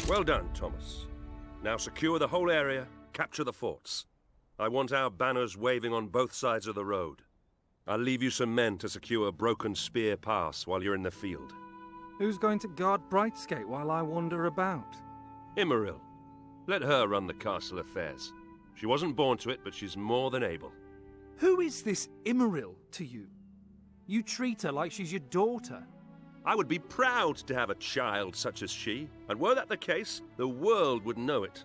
Well done, Thomas. Now secure the whole area, capture the forts. I want our banners waving on both sides of the road. I'll leave you some men to secure Broken Spear Pass while you're in the field. Who's going to guard Brightsgate while I wander about? Immaril. Let her run the castle affairs. She wasn't born to it, but she's more than able. Who is this Immaril to you? You treat her like she's your daughter. I would be proud to have a child such as she, and were that the case, the world would know it.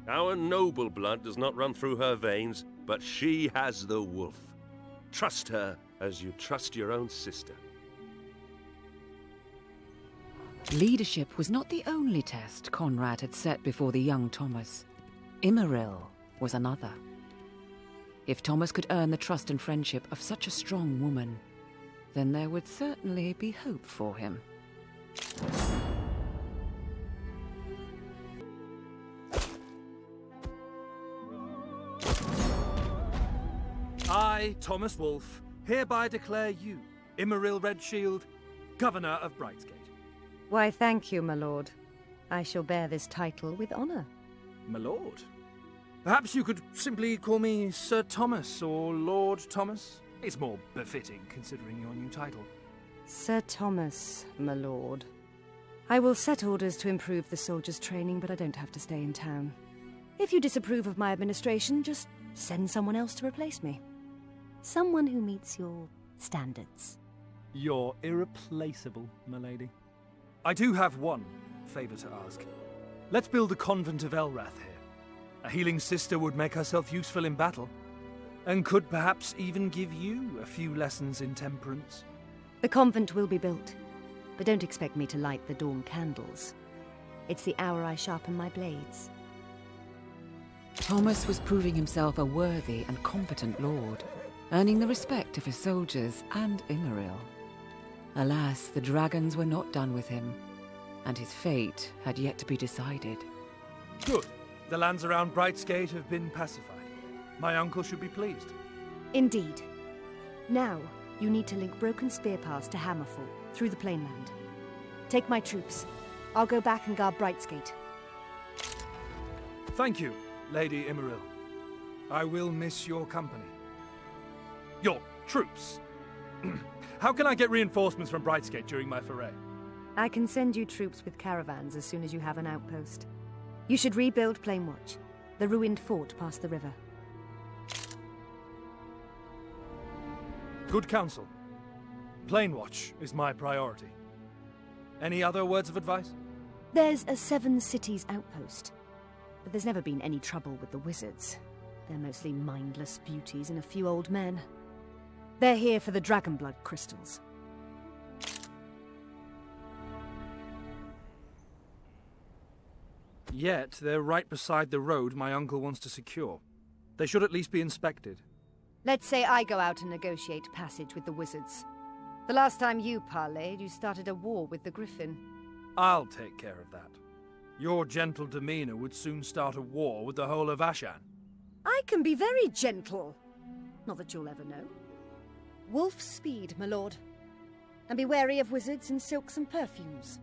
Our noble blood does not run through her veins, but she has the wolf. Trust her as you trust your own sister. Leadership was not the only test Conrad had set before the young Thomas. Immaril was another. If Thomas could earn the trust and friendship of such a strong woman, then there would certainly be hope for him. I, Thomas Wolfe, hereby declare you, Immaril Redshield, Governor of Brightsgate. Why, thank you, my lord. I shall bear this title with honour. My lord? Perhaps you could simply call me Sir Thomas or Lord Thomas? It's more befitting, considering your new title. Sir Thomas, my lord. I will set orders to improve the soldiers' training, but I don't have to stay in town. If you disapprove of my administration, just send someone else to replace me. Someone who meets your standards. You're irreplaceable, my lady. I do have one favour to ask. Let's build a convent of Elrath here. A healing sister would make herself useful in battle, and could perhaps even give you a few lessons in temperance. The convent will be built, but don't expect me to light the dawn candles. It's the hour I sharpen my blades. Thomas was proving himself a worthy and competent lord, earning the respect of his soldiers and Immaril. Alas, the dragons were not done with him, and his fate had yet to be decided. Good. The lands around Brightsgate have been pacified. My uncle should be pleased. Indeed. Now, you need to link Broken Spear Pass to Hammerfall, through the plainland. Take my troops. I'll go back and guard Brightsgate. Thank you, Lady Immaril. I will miss your company. Your troops. How can I get reinforcements from Brightsgate during my foray? I can send you troops with caravans as soon as you have an outpost. You should rebuild Plainwatch, the ruined fort past the river. Good counsel. Plainwatch is my priority. Any other words of advice? There's a 7 cities outpost, but there's never been any trouble with the wizards. They're mostly mindless beauties and a few old men. They're here for the Dragonblood crystals. Yet, they're right beside the road my uncle wants to secure. They should at least be inspected. Let's say I go out and negotiate passage with the wizards. The last time you parleyed, you started a war with the Griffin. I'll take care of that. Your gentle demeanor would soon start a war with the whole of Ashan. I can be very gentle. Not that you'll ever know. Wolf speed, my lord. And be wary of wizards in silks and perfumes.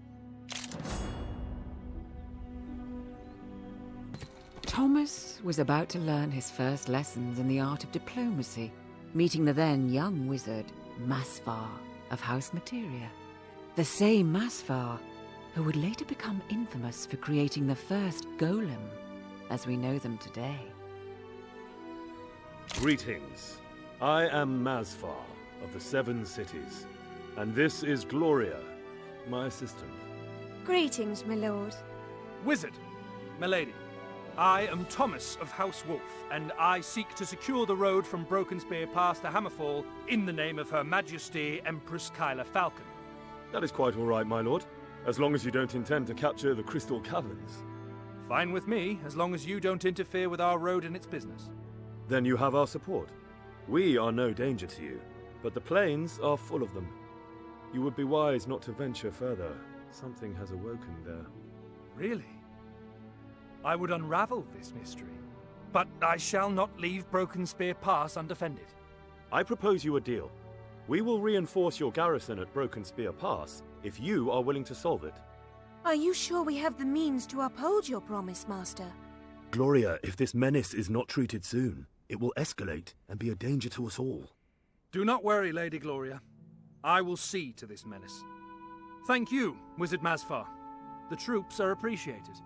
Thomas was about to learn his first lessons in the art of diplomacy, meeting the then young wizard, Masvar of House Materia. The same Masvar who would later become infamous for creating the first golem, as we know them today. Greetings. I am Masvar of the 7 cities, and this is Gloria, my assistant. Greetings, my lord. Wizard, milady, I am Thomas of House Wolf, and I seek to secure the road from Broken Spear Pass to Hammerfall in the name of Her Majesty Empress Kyla Falcon. That is quite all right, my lord, as long as you don't intend to capture the Crystal Caverns. Fine with me, as long as you don't interfere with our road and its business. Then you have our support. We are no danger to you, but the plains are full of them. You would be wise not to venture further. Something has awoken there. Really? I would unravel this mystery, but I shall not leave Broken Spear Pass undefended. I propose you a deal. We will reinforce your garrison at Broken Spear Pass if you are willing to solve it. Are you sure we have the means to uphold your promise, Master? Gloria, if this menace is not treated soon, it will escalate and be a danger to us all. Do not worry, Lady Gloria. I will see to this menace. Thank you, Wizard Masfar. The troops are appreciated.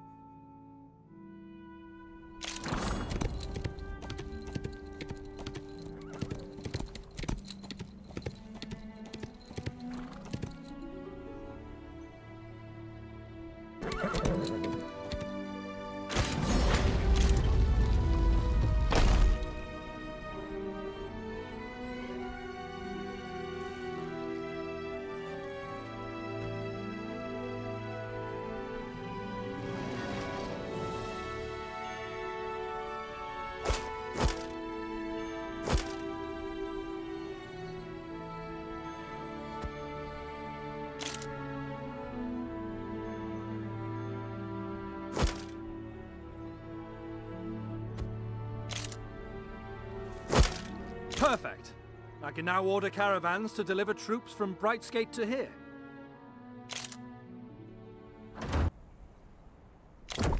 Perfect. I can now order caravans to deliver troops from Brightsgate to here.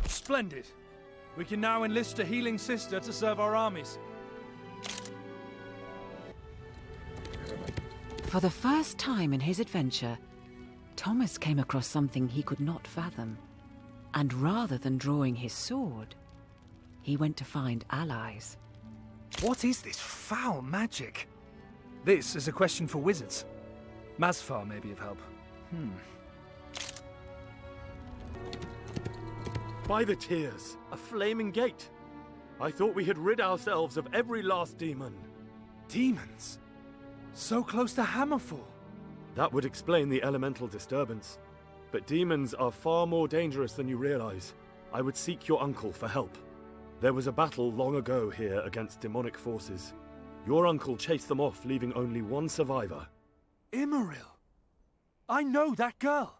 Splendid. We can now enlist a healing sister to serve our armies. For the first time in his adventure, Thomas came across something he could not fathom. And rather than drawing his sword, he went to find allies. What is this foul magic? This is a question for wizards. Masfar may be of help. By the tears, a flaming gate. I thought we had rid ourselves of every last demon. Demons? So close to Hammerfall. That would explain the elemental disturbance. But demons are far more dangerous than you realize. I would seek your uncle for help. There was a battle long ago here against demonic forces. Your uncle chased them off, leaving only one survivor. Immeril. I know that girl.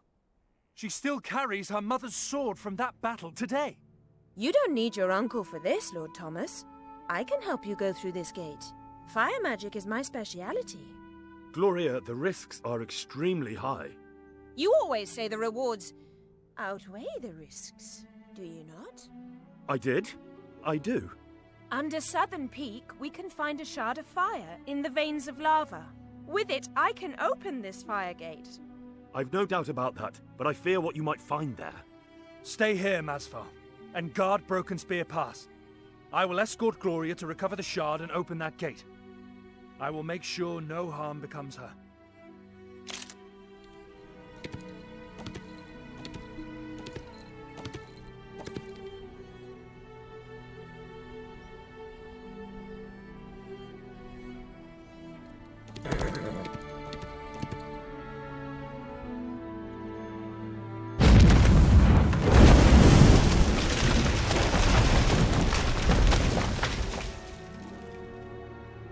She still carries her mother's sword from that battle today. You don't need your uncle for this, Lord Thomas. I can help you go through this gate. Fire magic is my speciality. Gloria, the risks are extremely high. You always say the rewards outweigh the risks, do you not? I did. I do. Under Southern Peak, we can find a shard of fire in the veins of lava. With it, I can open this fire gate. I've no doubt about that, but I fear what you might find there. Stay here, Masfar, and guard Broken Spear Pass. I will escort Gloria to recover the shard and open that gate. I will make sure no harm becomes her.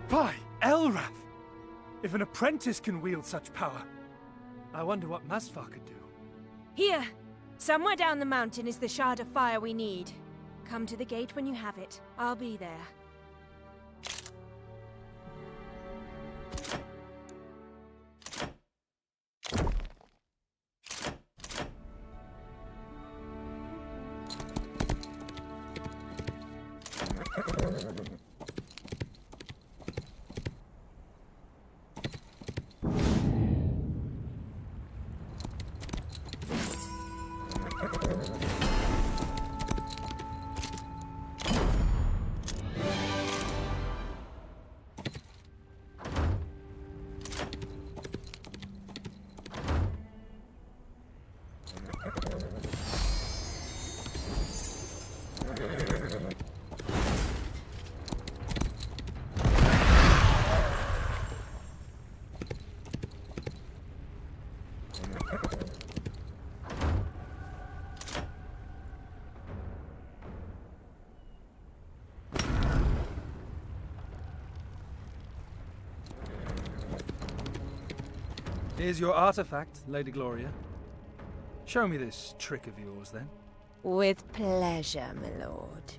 By Elrath! If an apprentice can wield such power, I wonder what Masfar could do. Here! Somewhere down the mountain is the shard of fire we need. Come to the gate when you have it. I'll be there. Here's your artifact, Lady Gloria. Show me this trick of yours, then. With pleasure, my lord.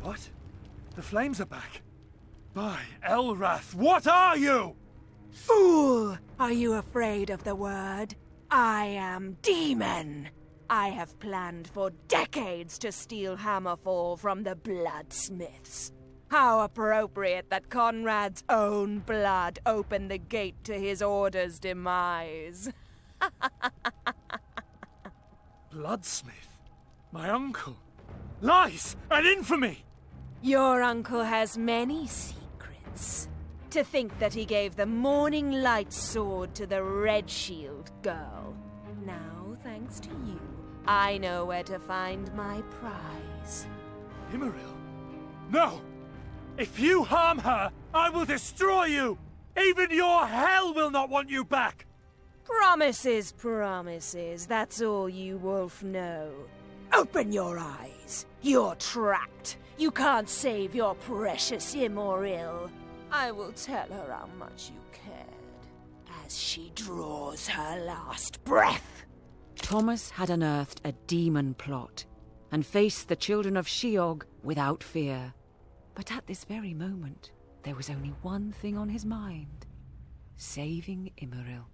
What? The flames are back. By Elrath, what are you? Fool! Are you afraid of the word? I am Demon. I have planned for decades to steal Hammerfall from the Bloodsmiths. How appropriate that Conrad's own blood opened the gate to his order's demise. Bloodsmith? My uncle? Lies and infamy! Your uncle has many secrets. To think that he gave the Morning Light sword to the Red Shield girl. Now, thanks to you, I know where to find my prize. Immeril? No! If you harm her, I will destroy you! Even your hell will not want you back! Promises, promises, that's all you wolf know. Open your eyes. You're trapped. You can't save your precious Immeril. I will tell her how much you cared, as she draws her last breath. Thomas had unearthed a demon plot, and faced the children of Sheog without fear. But at this very moment, there was only one thing on his mind: saving Immeril.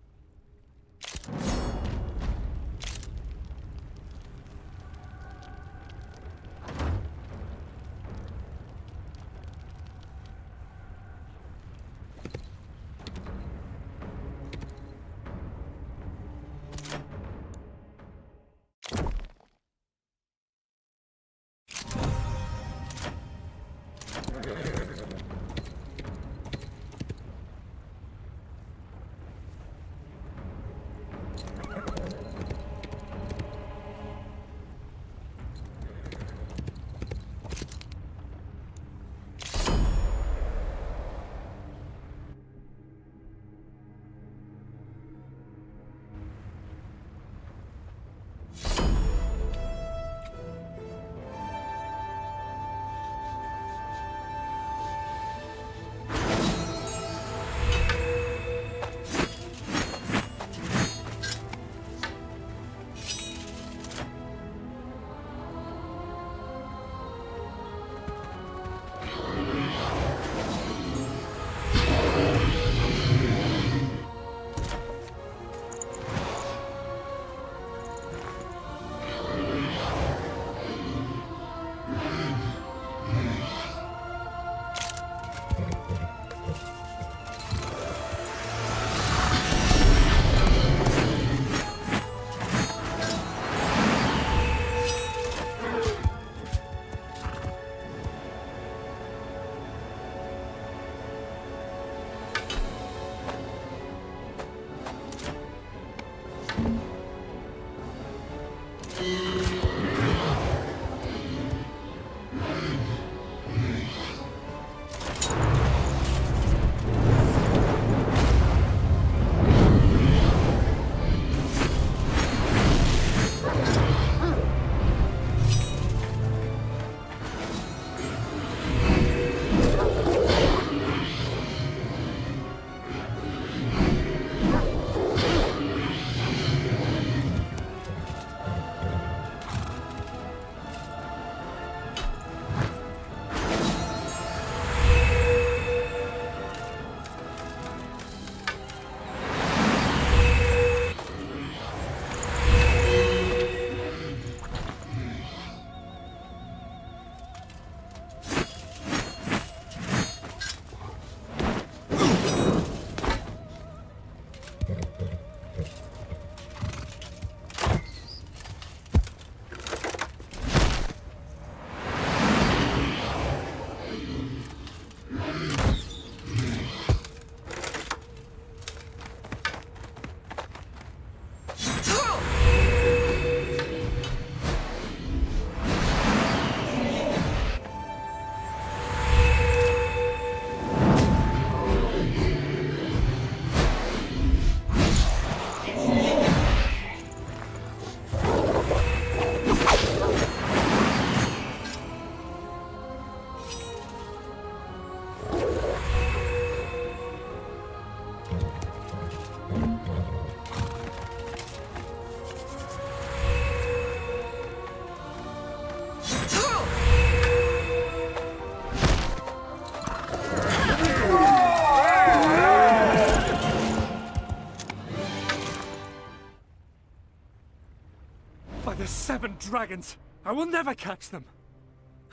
serpent dragons! I will never catch them!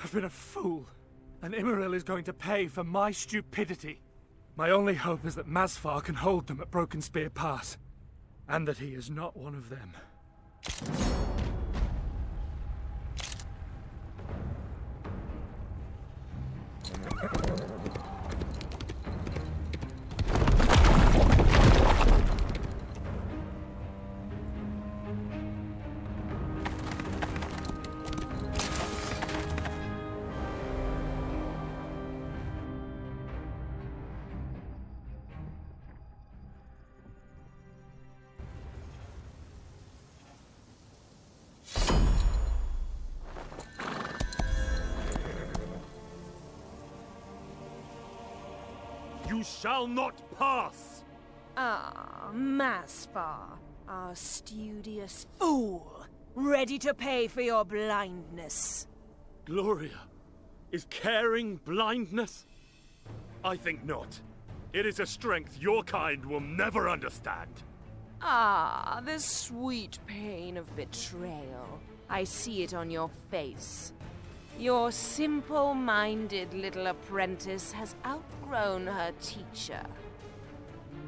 I've been a fool, and Imril is going to pay for my stupidity. My only hope is that Masfar can hold them at Broken Spear Pass, and that he is not one of them. You shall not pass! Ah, Masfar, our studious fool, ready to pay for your blindness. Gloria, is caring blindness? I think not. It is a strength your kind will never understand. Ah, the sweet pain of betrayal. I see it on your face. Your simple-minded little apprentice has outgrown her teacher.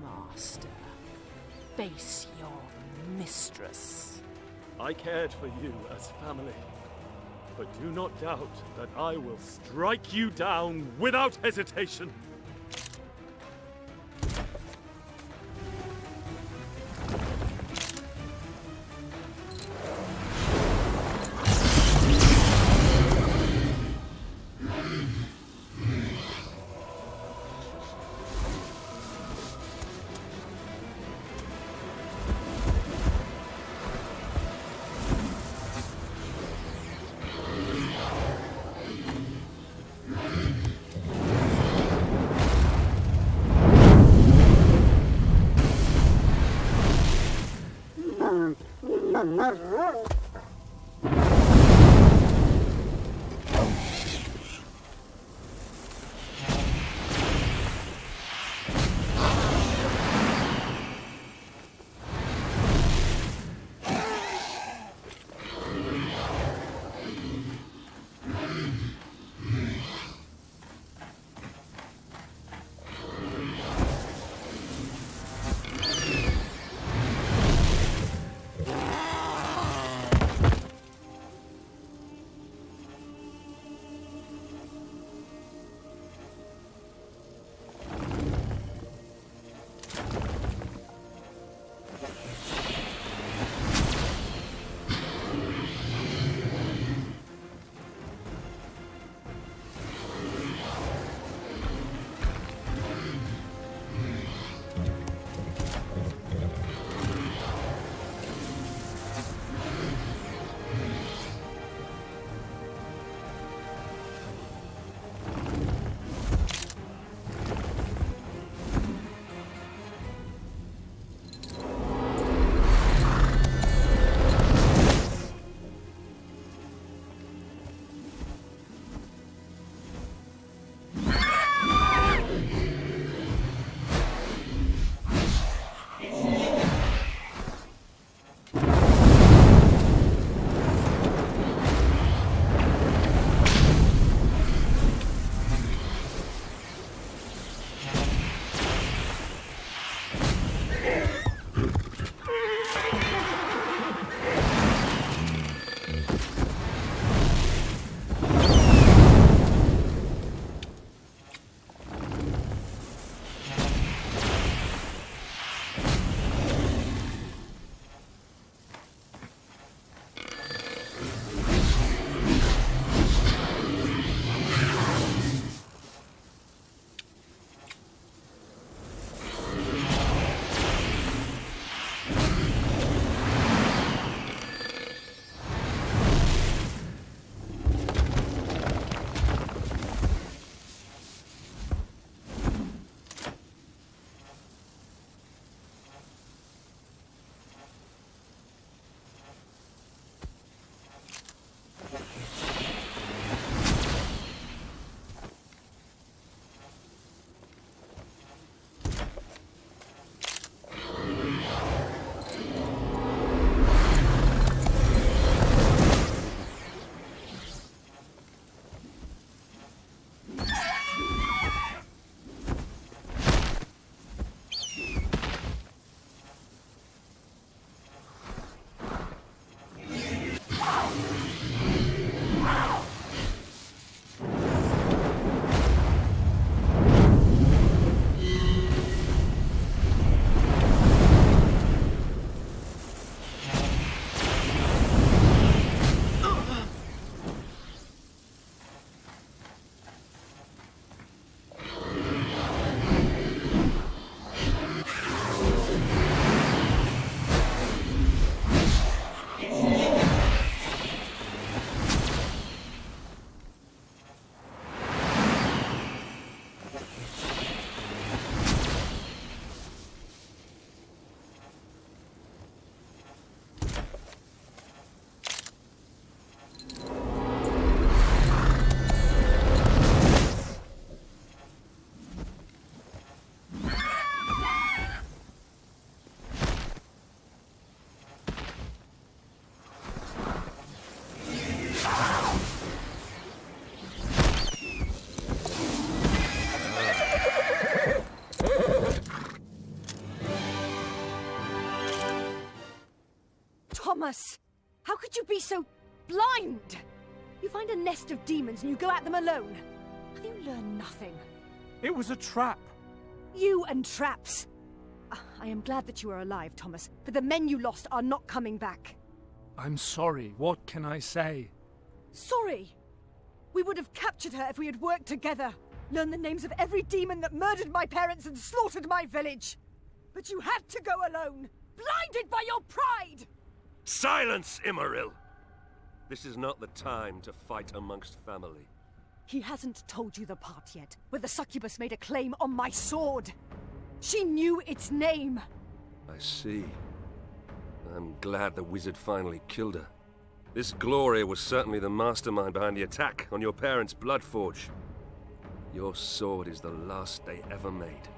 Master, face your mistress. I cared for you as family, but do not doubt that I will strike you down without hesitation. Thomas! How could you be so blind? You find a nest of demons and you go at them alone. Have you learned nothing? It was a trap. You and traps. I am glad that you are alive, Thomas, but the men you lost are not coming back. I'm sorry. What can I say? Sorry! We would have captured her if we had worked together. Learned the names of every demon that murdered my parents and slaughtered my village. But you had to go alone, blinded by your pride! Silence, Immaril! This is not the time to fight amongst family. He hasn't told you the part yet, where the succubus made a claim on my sword. She knew its name. I see. I'm glad the wizard finally killed her. This Gloria was certainly the mastermind behind the attack on your parents' Bloodforge. Your sword is the last they ever made.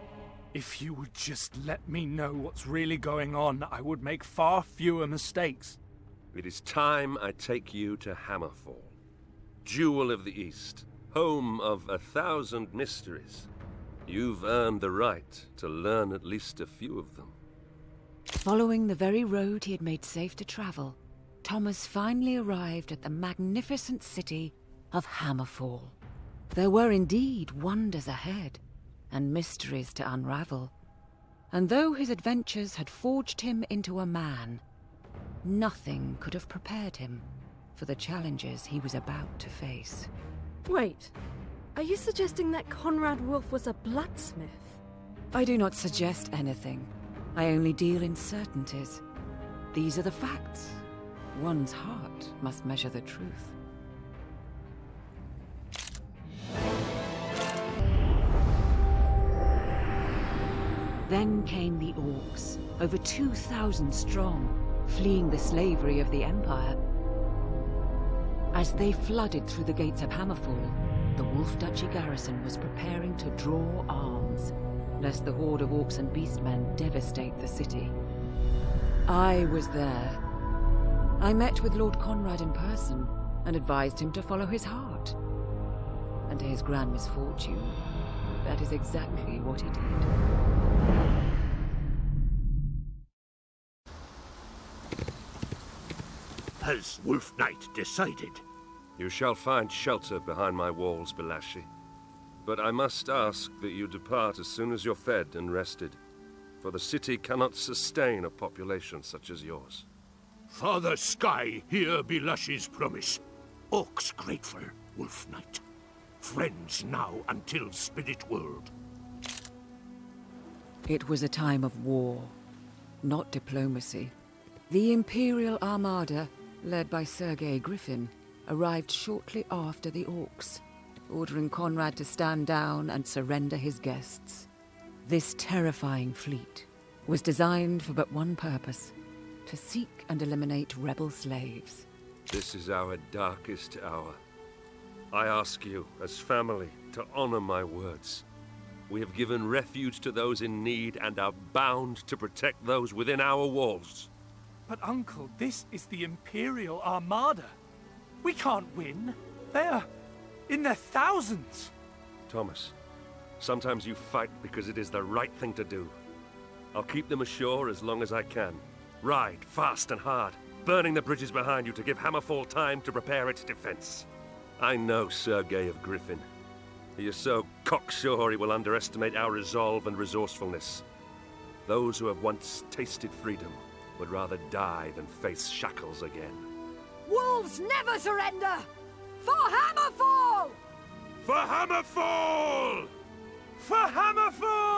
If you would just let me know what's really going on, I would make far fewer mistakes. It is time I take you to Hammerfall, Jewel of the East, home of 1,000 mysteries. You've earned the right to learn at least a few of them. Following the very road he had made safe to travel, Thomas finally arrived at the magnificent city of Hammerfall. There were indeed wonders ahead, and mysteries to unravel. And though his adventures had forged him into a man, nothing could have prepared him for the challenges he was about to face. Wait, are you suggesting that Conrad Wolf was a blacksmith? I do not suggest anything. I only deal in certainties. These are the facts. One's heart must measure the truth. Then came the orcs, over 2,000 strong, fleeing the slavery of the Empire. As they flooded through the gates of Hammerfall, the Wolf Duchy garrison was preparing to draw arms, lest the horde of orcs and beastmen devastate the city. I was there. I met with Lord Conrad in person and advised him to follow his heart. And to his grand misfortune, that is exactly what he did. Has Wolf Knight decided? You shall find shelter behind my walls, Belashi. But I must ask that you depart as soon as you're fed and rested, for the city cannot sustain a population such as yours. Father Sky, hear Belashi's promise. Orcs grateful, Wolf Knight. Friends now until Spirit World. It was a time of war, not diplomacy. The Imperial Armada, led by Sergei Griffin, arrived shortly after the orcs, ordering Conrad to stand down and surrender his guests. This terrifying fleet was designed for but one purpose: to seek and eliminate rebel slaves. This is our darkest hour. I ask you, as family, to honor my words. We have given refuge to those in need and are bound to protect those within our walls. But Uncle, this is the Imperial Armada. We can't win. They're in their thousands. Thomas, sometimes you fight because it is the right thing to do. I'll keep them ashore as long as I can. Ride fast and hard, burning the bridges behind you to give Hammerfall time to prepare its defense. I know Sergei of Griffin. He is so cocksure he will underestimate our resolve and resourcefulness. Those who have once tasted freedom would rather die than face shackles again. Wolves never surrender! For Hammerfall! For Hammerfall! For Hammerfall!